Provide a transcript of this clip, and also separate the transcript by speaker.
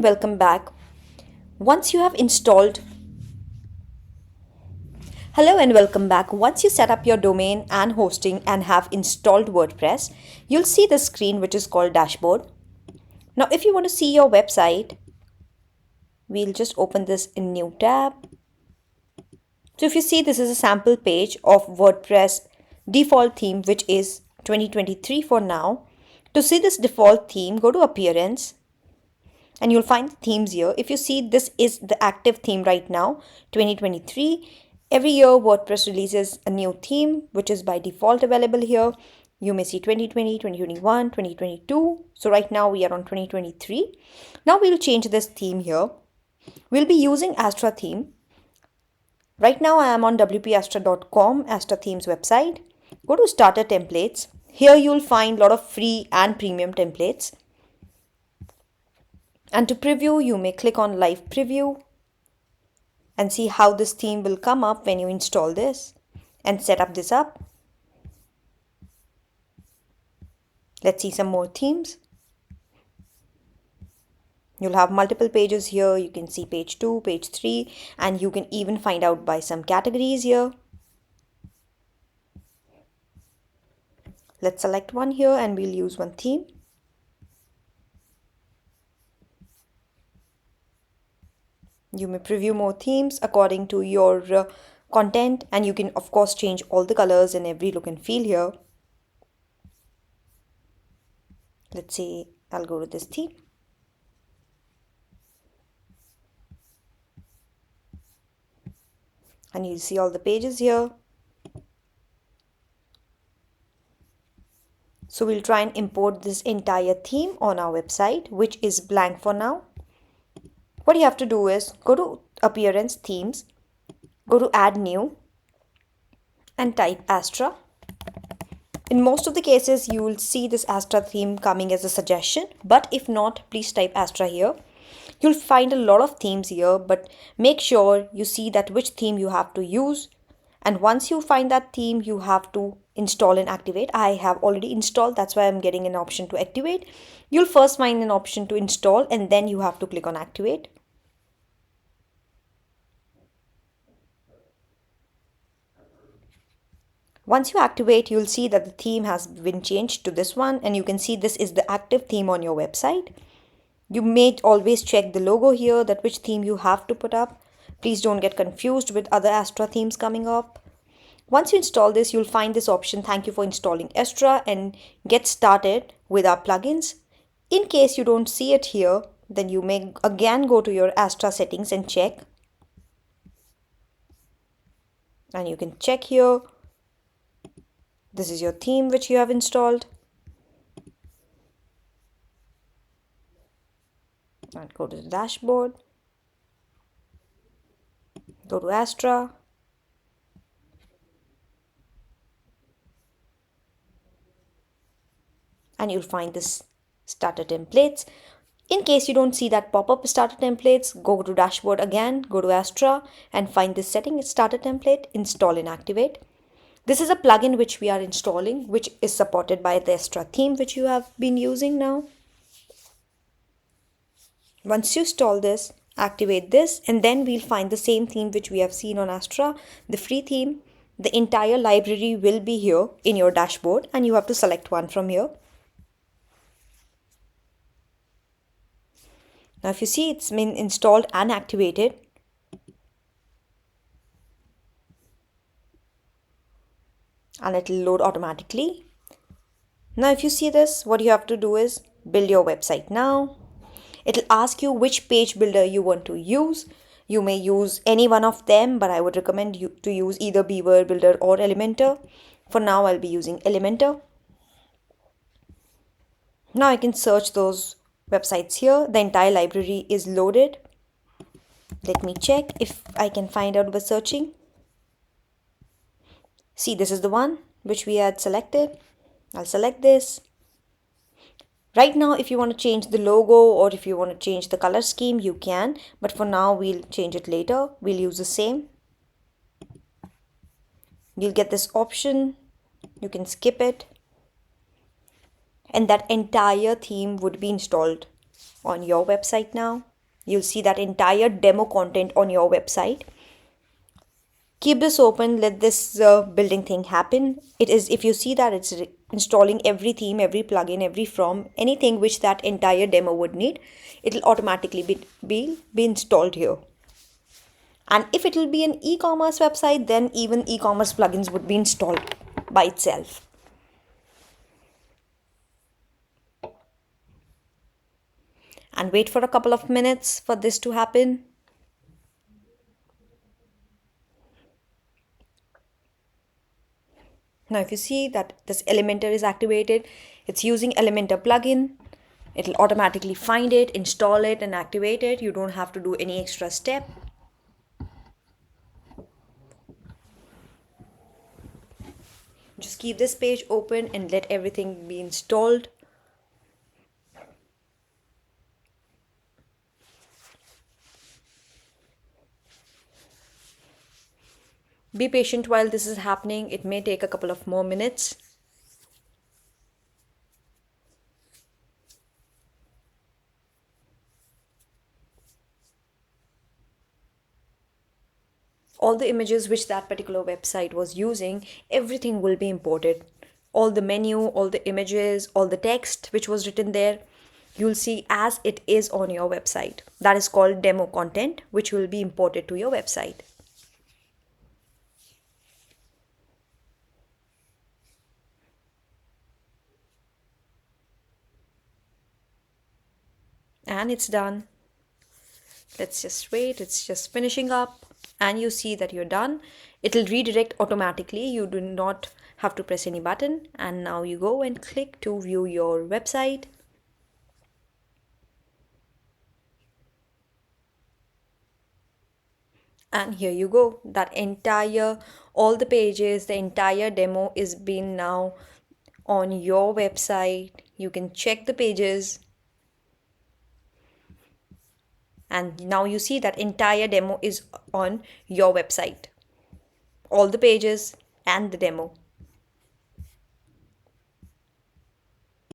Speaker 1: Welcome back. Once you have installed Hello and welcome back. Once you set up your domain and hosting and have installed WordPress, you'll see the screen which is called dashboard. Now if you want to see your website, we'll just open this in new tab. So if you see, this is a sample page of WordPress default theme which is 2023 for now. To see this default theme, go to appearance and you'll find the themes here. If you see, this is the active theme right now, 2023. Every year WordPress releases a new theme which is by default available here. You may see 2020, 2021, 2022. So right now we are on 2023. Now we'll change this theme here. We'll be using Astra theme. Right now I am on wpastra.com, Astra themes website. Go to starter templates. Here you'll find a lot of free and premium templates. And to preview, you may click on live preview and see how this theme will come up when you install this and set up this up. Let's see some more themes. You'll have multiple pages here. You can see page 2, page 3, and you can even find out by some categories here. Let's select one here and we'll use one theme. You may preview more themes according to your content, and you can of course change all the colors and every look and feel here. Let's say I'll go to this theme. And you see all the pages here. So we'll try and import this entire theme on our website, which is blank for now. What you have to do is go to appearance themes, go to add new and type Astra. In most of the cases you will see this Astra theme coming as a suggestion, but if not, please type Astra here. You'll find a lot of themes here, but make sure you see that which theme you have to use. And once you find that theme, you have to install and activate. I have already installed, that's why I'm getting an option to activate. You'll first find an option to install and then you have to click on activate. Once you activate, you'll see that the theme has been changed to this one, and you can see this is the active theme on your website. You may always check the logo here that which theme you have to put up. Please don't get confused with other Astra themes coming up. Once you install this, you'll find this option, thank you for installing Astra, and get started with our plugins. In case you don't see it here, then you may again go to your Astra settings and check. And you can check here. This is your theme which you have installed. And go to the dashboard. Go to Astra. And you'll find this starter templates. In case you don't see that pop-up starter templates, go to dashboard again, go to Astra and find this setting, starter template, install and activate. This is a plugin which we are installing, which is supported by the Astra theme which you have been using now. Once you install this, activate this, and then we'll find the same theme which we have seen on Astra, the free theme. The entire library will be here in your dashboard and you have to select one from here. Now if you see, it's been installed and activated. And it will load automatically. Now if you see this, what you have to do is build your website now. It will ask you which page builder you want to use. You may use any one of them, but I would recommend you to use either Beaver Builder or Elementor. For now, I'll be using Elementor. Now I can search those websites here. The entire library is loaded. Let me check if I can find out by searching. See, this is the one which we had selected. I'll select this. Right now, if you want to change the logo or if you want to change the color scheme, you can. But for now, we'll change it later. We'll use the same. You'll get this option. You can skip it. And that entire theme would be installed on your website now. You'll see that entire demo content on your website. Keep this open, let this building thing happen. It is, if you see that it's installing every theme, every plugin, every from, anything which that entire demo would need, it'll automatically be installed here. And if it will be an e-commerce website, then even e-commerce plugins would be installed by itself. And wait for a couple of minutes for this to happen. Now if you see that this Elementor is activated, it's using Elementor plugin. It'll automatically find it, install it and activate it. You don't have to do any extra step. Just keep this page open and let everything be installed. Be patient while this is happening. It may take a couple of more minutes. All the images which that particular website was using, everything will be imported. All the menu, all the images, all the text which was written there, you'll see as it is on your website. That is called demo content, which will be imported to your website. And it's done. Let's just wait, it's just finishing up. And you see that you're done. It'll redirect automatically. You do not have to press any button. And now you go and click to view your website. And here you go. That entire, all the pages, the entire demo is being now on your website. You can check the pages. And now you see that entire demo is on your website. All the pages and the demo.